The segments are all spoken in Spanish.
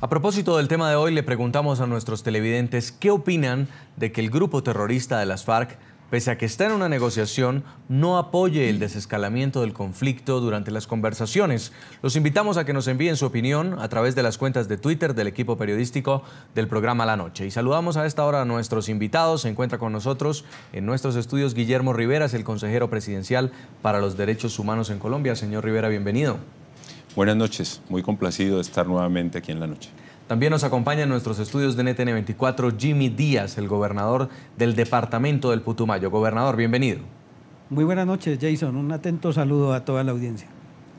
A propósito del tema de hoy, le preguntamos a nuestros televidentes qué opinan de que el grupo terrorista de las FARC, pese a que está en una negociación, no apoye el desescalamiento del conflicto durante las conversaciones. Los invitamos a que nos envíen su opinión a través de las cuentas de Twitter del equipo periodístico del programa La Noche. Y saludamos a esta hora a nuestros invitados. Se encuentra con nosotros en nuestros estudios Guillermo Rivera, es el consejero presidencial para los derechos humanos en Colombia. Señor Rivera, bienvenido. Buenas noches, muy complacido de estar nuevamente aquí en La Noche. También nos acompaña en nuestros estudios de NTN 24 Jimmy Díaz, el gobernador del departamento del Putumayo. Gobernador, bienvenido. Muy buenas noches, Jason. Un atento saludo a toda la audiencia.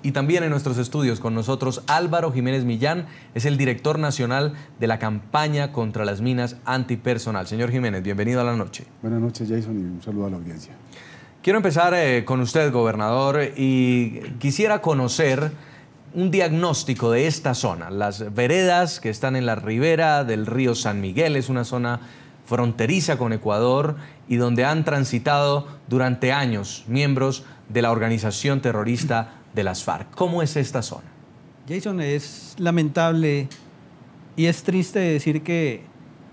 Y también en nuestros estudios con nosotros Álvaro Jiménez Millán, es el director nacional de la campaña contra las minas antipersonal. Señor Jiménez, bienvenido a La Noche. Buenas noches, Jason, y un saludo a la audiencia. Quiero empezar con usted, gobernador, y quisiera conocer un diagnóstico de esta zona. Las veredas que están en la ribera del río San Miguel es una zona fronteriza con Ecuador y donde han transitado durante años miembros de la organización terrorista de las FARC. ¿Cómo es esta zona? Jason, es lamentable y es triste decir que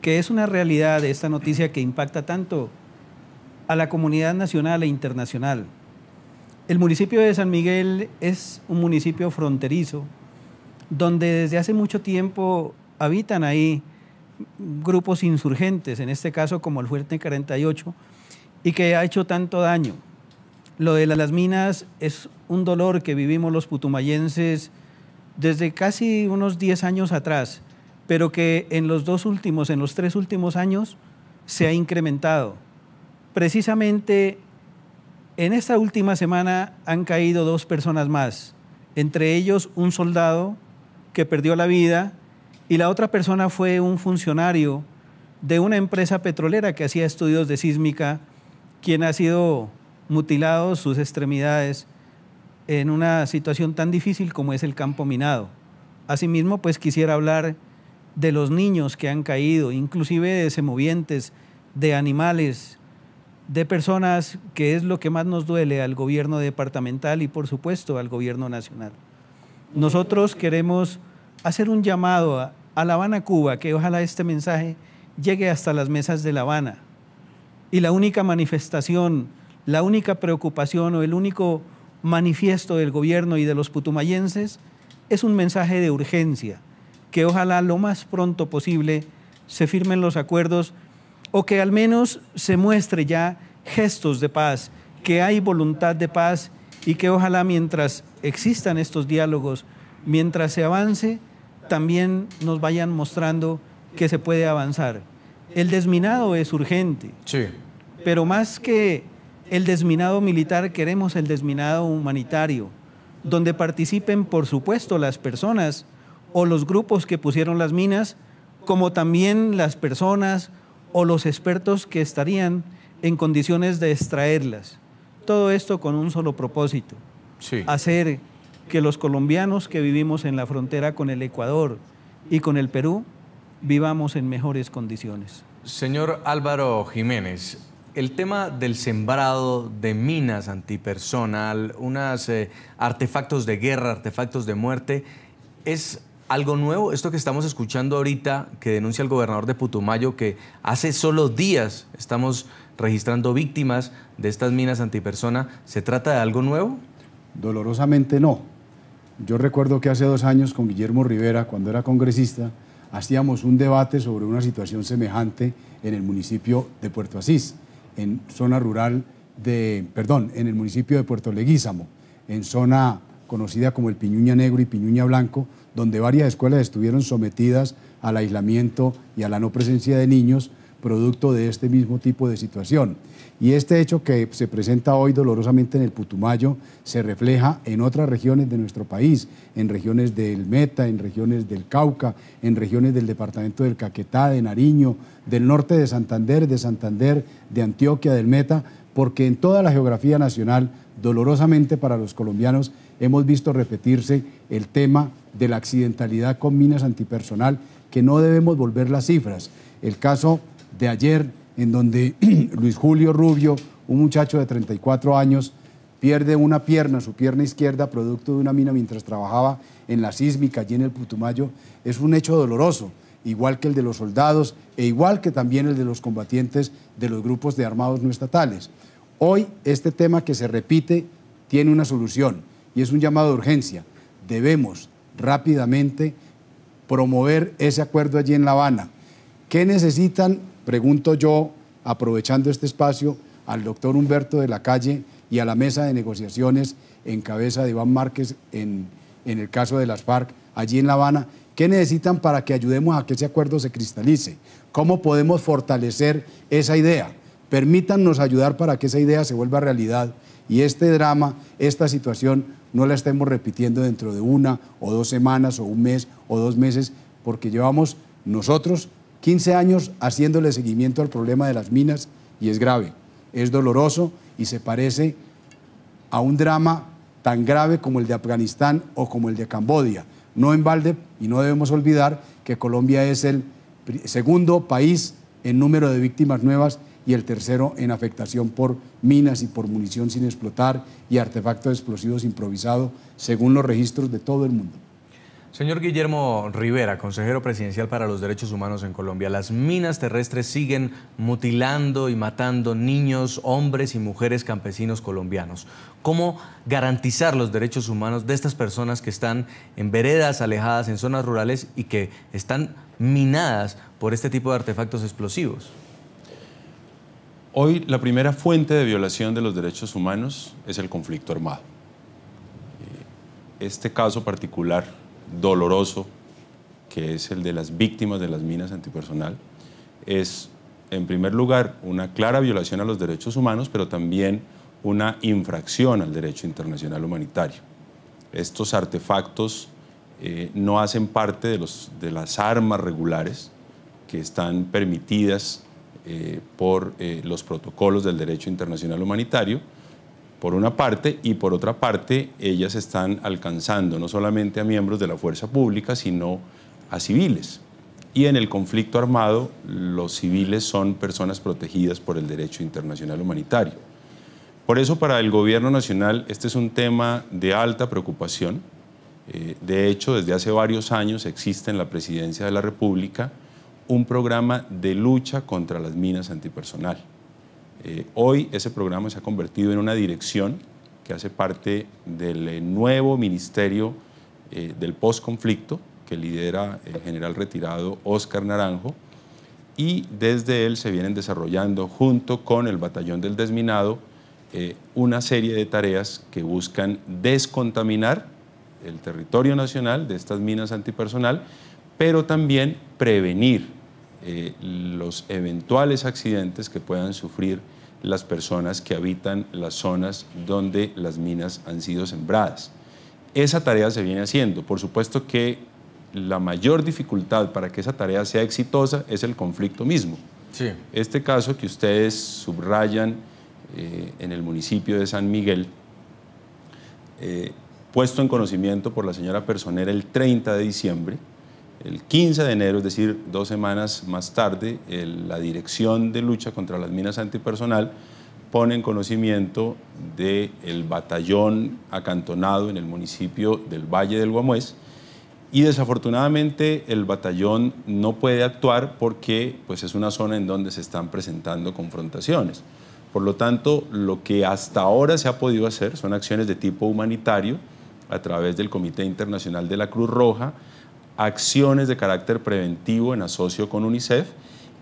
es una realidad esta noticia que impacta tanto a la comunidad nacional e internacional. El municipio de San Miguel es un municipio fronterizo donde desde hace mucho tiempo habitan ahí grupos insurgentes, en este caso como el Fuerte 48, y que ha hecho tanto daño. Lo de las minas es un dolor que vivimos los putumayenses desde casi unos 10 años atrás, pero que en los 3 últimos años se ha incrementado. Precisamente en esta última semana han caído 2 personas más, entre ellos un soldado que perdió la vida y la otra persona fue un funcionario de una empresa petrolera que hacía estudios de sísmica, quien ha sido mutilado sus extremidades en una situación tan difícil como es el campo minado. Asimismo, pues quisiera hablar de los niños que han caído, inclusive de semovientes, de animales, de personas, que es lo que más nos duele al gobierno departamental y por supuesto al gobierno nacional. Nosotros queremos hacer un llamado a La Habana, Cuba, que ojalá este mensaje llegue hasta las mesas de La Habana. Y la única manifestación, la única preocupación o el único manifiesto del gobierno y de los putumayenses es un mensaje de urgencia, que ojalá lo más pronto posible se firmen los acuerdos o que al menos se muestre ya gestos de paz, que hay voluntad de paz y que ojalá mientras existan estos diálogos, mientras se avance, también nos vayan mostrando que se puede avanzar. El desminado es urgente, sí, pero más que el desminado militar queremos el desminado humanitario, donde participen por supuesto las personas o los grupos que pusieron las minas, como también las personas o los expertos que estarían en condiciones de extraerlas. Todo esto con un solo propósito, sí, hacer que los colombianos que vivimos en la frontera con el Ecuador y con el Perú vivamos en mejores condiciones. Señor Álvaro Jiménez, el tema del sembrado de minas antipersonal, unos artefactos de guerra, artefactos de muerte, ¿es algo nuevo? Esto que estamos escuchando ahorita, que denuncia el gobernador de Putumayo, que hace solo días estamos registrando víctimas de estas minas antipersona, ¿se trata de algo nuevo? Dolorosamente no. Yo recuerdo que hace 2 años con Guillermo Rivera, cuando era congresista, hacíamos un debate sobre una situación semejante en el municipio de Puerto Asís, en zona rural en el municipio de Puerto Leguízamo, en zona conocida como el Piñuña Negro y Piñuña Blanco, donde varias escuelas estuvieron sometidas al aislamiento y a la no presencia de niños, producto de este mismo tipo de situación. Y este hecho que se presenta hoy dolorosamente en el Putumayo se refleja en otras regiones de nuestro país, en regiones del Meta, en regiones del Cauca, en regiones del departamento del Caquetá, de Nariño, del norte de Santander, de Antioquia, del Meta, porque en toda la geografía nacional, dolorosamente para los colombianos, hemos visto repetirse el tema de la accidentalidad con minas antipersonal, que no debemos volver las cifras. El caso de ayer, en donde Luis Julio Rubio, un muchacho de 34 años, pierde una pierna, su pierna izquierda, producto de una mina mientras trabajaba en la sísmica allí en el Putumayo, es un hecho doloroso, igual que el de los soldados e igual que también el de los combatientes de los grupos de armados no estatales. Hoy este tema que se repite tiene una solución y es un llamado de urgencia. Debemos rápidamente promover ese acuerdo allí en La Habana. ¿Qué necesitan? Pregunto yo, aprovechando este espacio, al doctor Humberto de la Calle y a la mesa de negociaciones en cabeza de Iván Márquez en el caso de las FARC allí en La Habana. ¿Qué necesitan para que ayudemos a que ese acuerdo se cristalice? ¿Cómo podemos fortalecer esa idea? Permítannos ayudar para que esa idea se vuelva realidad y este drama, esta situación, no la estemos repitiendo dentro de 1 o 2 semanas o 1 mes o 2 meses, porque llevamos nosotros 15 años haciéndole seguimiento al problema de las minas y es grave, es doloroso y se parece a un drama tan grave como el de Afganistán o como el de Camboya. No en balde, y no debemos olvidar que Colombia es el segundo país en número de víctimas nuevas y el tercero en afectación por minas y por munición sin explotar y artefactos explosivos improvisados, según los registros de todo el mundo. Señor Guillermo Rivera, consejero presidencial para los derechos humanos en Colombia, las minas terrestres siguen mutilando y matando niños, hombres y mujeres campesinos colombianos. ¿Cómo garantizar los derechos humanos de estas personas que están en veredas alejadas, en zonas rurales y que están minadas por este tipo de artefactos explosivos? Hoy la primera fuente de violación de los derechos humanos es el conflicto armado. Este caso particular doloroso, que es el de las víctimas de las minas antipersonal, es en primer lugar una clara violación a los derechos humanos, pero también una infracción al derecho internacional humanitario. Estos artefactos no hacen parte de las armas regulares que están permitidas por los protocolos del derecho internacional humanitario, por una parte, y por otra parte, ellas están alcanzando no solamente a miembros de la fuerza pública, sino a civiles. Y en el conflicto armado, los civiles son personas protegidas por el derecho internacional humanitario. Por eso, para el gobierno nacional, este es un tema de alta preocupación. De hecho, desde hace varios años existe en la Presidencia de la República un programa de lucha contra las minas antipersonal. Hoy ese programa se ha convertido en una dirección que hace parte del nuevo Ministerio del Postconflicto que lidera el general retirado Óscar Naranjo, y desde él se vienen desarrollando junto con el Batallón del Desminado una serie de tareas que buscan descontaminar el territorio nacional de estas minas antipersonal, pero también prevenir los eventuales accidentes que puedan sufrir las personas que habitan las zonas donde las minas han sido sembradas. Esa tarea se viene haciendo. Por supuesto que la mayor dificultad para que esa tarea sea exitosa es el conflicto mismo. Sí. Este caso que ustedes subrayan en el municipio de San Miguel, puesto en conocimiento por la señora Personera el 30 de diciembre, el 15 de enero, es decir, 2 semanas más tarde, la Dirección de Lucha contra las Minas Antipersonal pone en conocimiento del batallón acantonado en el municipio del Valle del Guamués, y desafortunadamente el batallón no puede actuar porque pues, es una zona en donde se están presentando confrontaciones. Por lo tanto, lo que hasta ahora se ha podido hacer son acciones de tipo humanitario a través del Comité Internacional de la Cruz Roja, acciones de carácter preventivo en asocio con UNICEF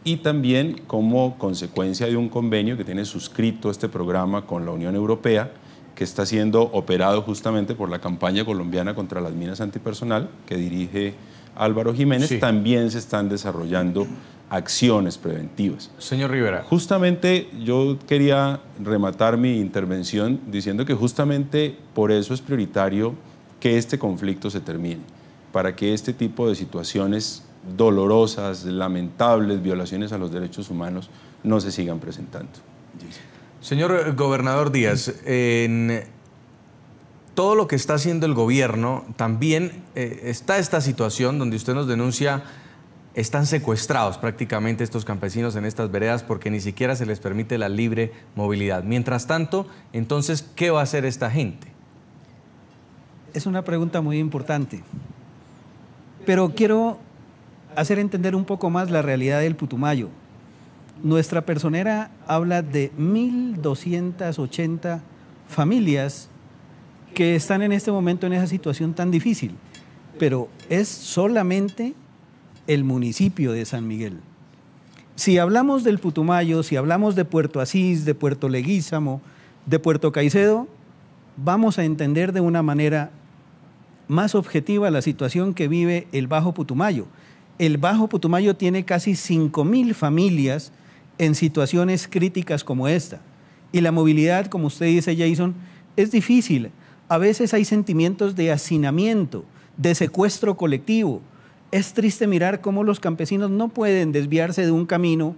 y también como consecuencia de un convenio que tiene suscrito este programa con la Unión Europea, que está siendo operado justamente por la campaña colombiana contra las minas antipersonal que dirige Álvaro Jiménez. Sí. También se están desarrollando acciones preventivas. Señor Rivera. Justamente yo quería rematar mi intervención diciendo que justamente por eso es prioritario que este conflicto se termine, para que este tipo de situaciones dolorosas, lamentables, violaciones a los derechos humanos no se sigan presentando. Señor gobernador Díaz, en todo lo que está haciendo el gobierno también está esta situación donde usted nos denuncia están secuestrados prácticamente estos campesinos en estas veredas porque ni siquiera se les permite la libre movilidad. Mientras tanto, entonces, ¿qué va a hacer esta gente? Es una pregunta muy importante, pero quiero hacer entender un poco más la realidad del Putumayo. Nuestra personera habla de 1.280 familias que están en este momento en esa situación tan difícil, pero es solamente el municipio de San Miguel. Si hablamos del Putumayo, si hablamos de Puerto Asís, de Puerto Leguízamo, de Puerto Caicedo, vamos a entender de una manera más objetiva la situación que vive el Bajo Putumayo. El Bajo Putumayo tiene casi 5.000 familias en situaciones críticas como esta. Y la movilidad, como usted dice, Jason, es difícil. A veces hay sentimientos de hacinamiento, de secuestro colectivo. Es triste mirar cómo los campesinos no pueden desviarse de un camino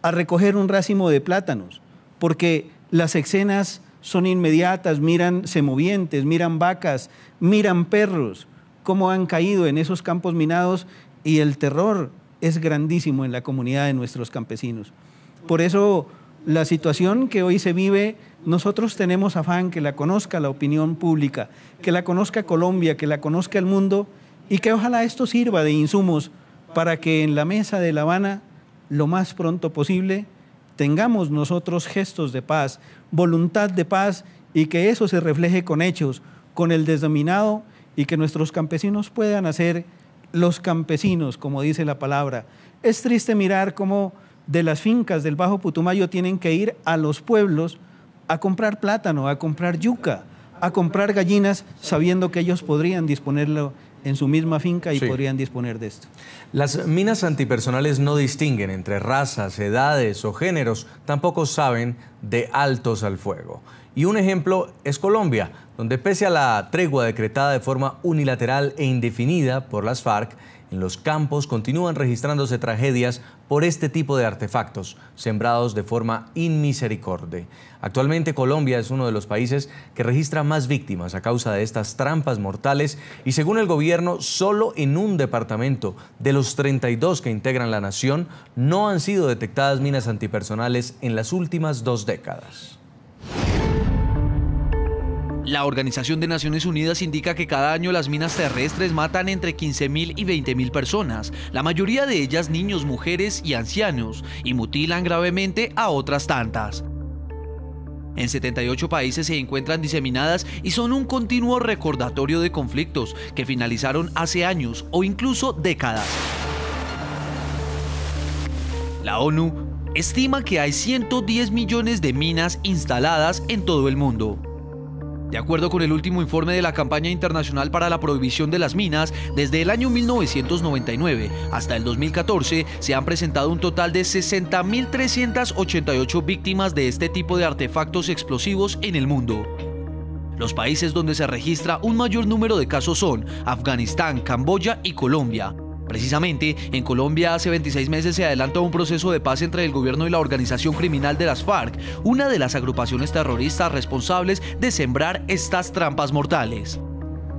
a recoger un racimo de plátanos, porque las escenas son inmediatas, miran semovientes, miran vacas, miran perros, cómo han caído en esos campos minados, y el terror es grandísimo en la comunidad de nuestros campesinos. Por eso la situación que hoy se vive, nosotros tenemos afán que la conozca la opinión pública, que la conozca Colombia, que la conozca el mundo, y que ojalá esto sirva de insumos para que en la mesa de La Habana, lo más pronto posible, tengamos nosotros gestos de paz, voluntad de paz, y que eso se refleje con hechos, con el desdominado, y que nuestros campesinos puedan ser los campesinos, como dice la palabra. Es triste mirar cómo de las fincas del Bajo Putumayo tienen que ir a los pueblos a comprar plátano, a comprar yuca, a comprar gallinas, sabiendo que ellos podrían disponerlo en su misma finca y podrían disponer de esto. Las minas antipersonales no distinguen entre razas, edades o géneros, tampoco saben de altos al fuego. Y un ejemplo es Colombia, donde pese a la tregua decretada de forma unilateral e indefinida por las FARC, en los campos continúan registrándose tragedias por este tipo de artefactos, sembrados de forma inmisericordia. Actualmente Colombia es uno de los países que registra más víctimas a causa de estas trampas mortales y según el gobierno, solo en un departamento de los 32 que integran la nación no han sido detectadas minas antipersonales en las últimas 2 décadas. La Organización de Naciones Unidas indica que cada año las minas terrestres matan entre 15.000 y 20.000 personas, la mayoría de ellas niños, mujeres y ancianos, y mutilan gravemente a otras tantas. En 78 países se encuentran diseminadas y son un continuo recordatorio de conflictos que finalizaron hace años o incluso décadas. La ONU estima que hay 110 millones de minas instaladas en todo el mundo. De acuerdo con el último informe de la Campaña Internacional para la Prohibición de las Minas, desde el año 1999 hasta el 2014 se han presentado un total de 60.388 víctimas de este tipo de artefactos explosivos en el mundo. Los países donde se registra un mayor número de casos son Afganistán, Camboya y Colombia. Precisamente, en Colombia hace 26 meses se adelanta un proceso de paz entre el gobierno y la organización criminal de las FARC, una de las agrupaciones terroristas responsables de sembrar estas trampas mortales.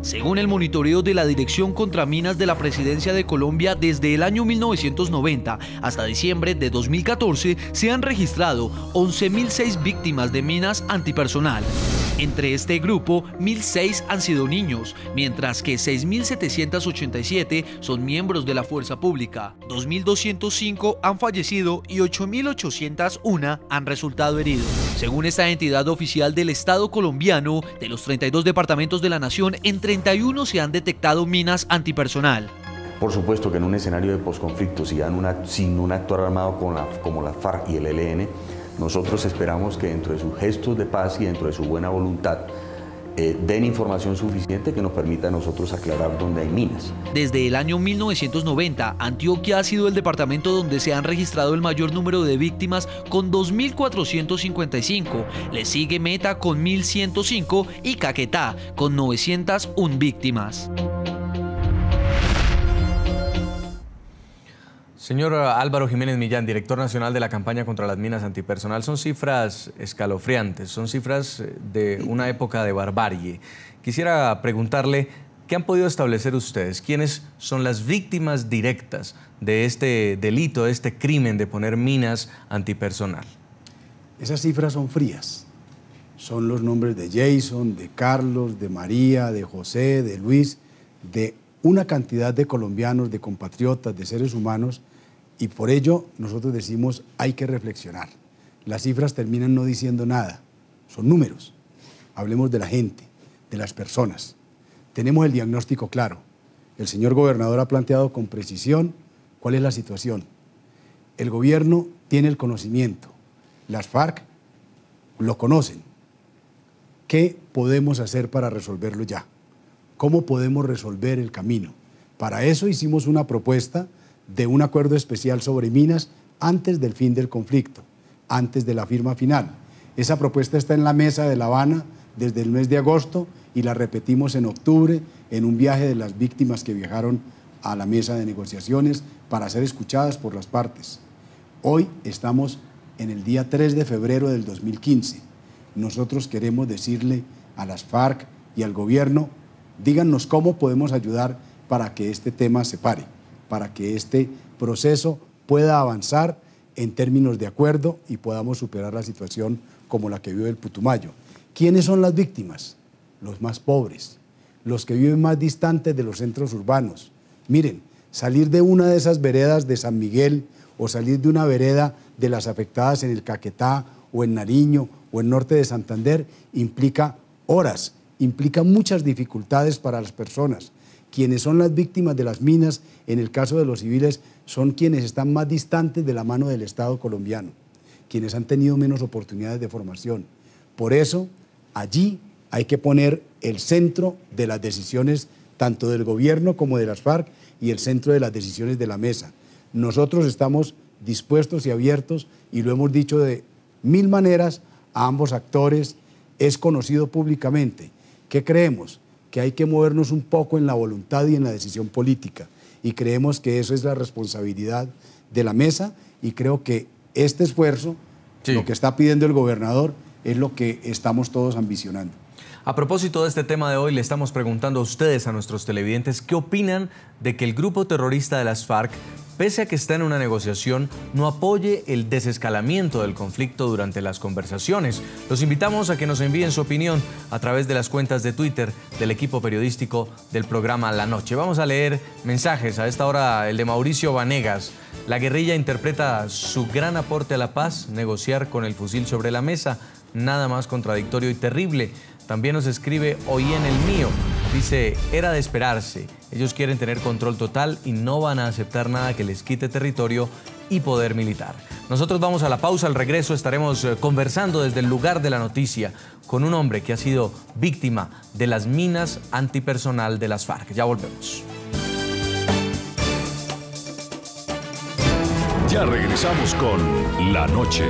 Según el monitoreo de la Dirección contra Minas de la Presidencia de Colombia, desde el año 1990 hasta diciembre de 2014 se han registrado 11.006 víctimas de minas antipersonal. Entre este grupo, 1.006 han sido niños, mientras que 6.787 son miembros de la fuerza pública, 2.205 han fallecido y 8.801 han resultado heridos. Según esta entidad oficial del Estado colombiano, de los 32 departamentos de la nación, en 31 se han detectado minas antipersonal. Por supuesto que en un escenario de posconflicto, sin un actor armado como la FARC y el ELN, nosotros esperamos que dentro de sus gestos de paz y dentro de su buena voluntad den información suficiente que nos permita a nosotros aclarar dónde hay minas. Desde el año 1990, Antioquia ha sido el departamento donde se han registrado el mayor número de víctimas con 2.455, le sigue Meta con 1.105 y Caquetá con 901 víctimas. Señor Álvaro Jiménez Millán, director nacional de la campaña contra las minas antipersonal, son cifras escalofriantes, son cifras de una época de barbarie. Quisiera preguntarle, ¿qué han podido establecer ustedes? ¿Quiénes son las víctimas directas de este delito, de este crimen de poner minas antipersonal? Esas cifras son frías. Son los nombres de Jason, de Carlos, de María, de José, de Luis, de una cantidad de colombianos, de compatriotas, de seres humanos, y por ello nosotros decimos hay que reflexionar. Las cifras terminan no diciendo nada, son números. Hablemos de la gente, de las personas. Tenemos el diagnóstico claro. El señor gobernador ha planteado con precisión cuál es la situación. El gobierno tiene el conocimiento, las FARC lo conocen. ¿Qué podemos hacer para resolverlo ya? ¿Cómo podemos resolver el camino? Para eso hicimos una propuesta de un acuerdo especial sobre minas antes del fin del conflicto, antes de la firma final. Esa propuesta está en la mesa de La Habana desde el mes de agosto y la repetimos en octubre en un viaje de las víctimas que viajaron a la mesa de negociaciones para ser escuchadas por las partes. Hoy estamos en el día 3 de febrero del 2015. Nosotros queremos decirle a las FARC y al gobierno, díganos cómo podemos ayudar para que este tema se pare, para que este proceso pueda avanzar en términos de acuerdo y podamos superar la situación como la que vive el Putumayo. ¿Quiénes son las víctimas? Los más pobres, los que viven más distantes de los centros urbanos. Miren, salir de una de esas veredas de San Miguel o salir de una vereda de las afectadas en el Caquetá o en Nariño o en norte de Santander implica horas, implica muchas dificultades para las personas. Quienes son las víctimas de las minas, en el caso de los civiles, son quienes están más distantes de la mano del Estado colombiano, quienes han tenido menos oportunidades de formación. Por eso, allí hay que poner el centro de las decisiones tanto del gobierno como de las FARC y el centro de las decisiones de la mesa. Nosotros estamos dispuestos y abiertos, y lo hemos dicho de mil maneras a ambos actores, es conocido públicamente. ¿Qué creemos? Que hay que movernos un poco en la voluntad y en la decisión política, y creemos que eso es la responsabilidad de la mesa, y creo que este esfuerzo, lo que está pidiendo el gobernador, es lo que estamos todos ambicionando. A propósito de este tema de hoy, le estamos preguntando a ustedes, a nuestros televidentes, ¿qué opinan de que el grupo terrorista de las FARC, pese a que está en una negociación, no apoye el desescalamiento del conflicto durante las conversaciones? Los invitamos a que nos envíen su opinión a través de las cuentas de Twitter del equipo periodístico del programa La Noche. Vamos a leer mensajes. A esta hora, el de Mauricio Vanegas. La guerrilla interpreta su gran aporte a la paz, negociar con el fusil sobre la mesa. Nada más contradictorio y terrible. También nos escribe Oí en el mío. Dice, era de esperarse. Ellos quieren tener control total y no van a aceptar nada que les quite territorio y poder militar. Nosotros vamos a la pausa. Al regreso estaremos conversando desde el lugar de la noticia con un hombre que ha sido víctima de las minas antipersonal de las FARC. Ya volvemos. Ya regresamos con La Noche.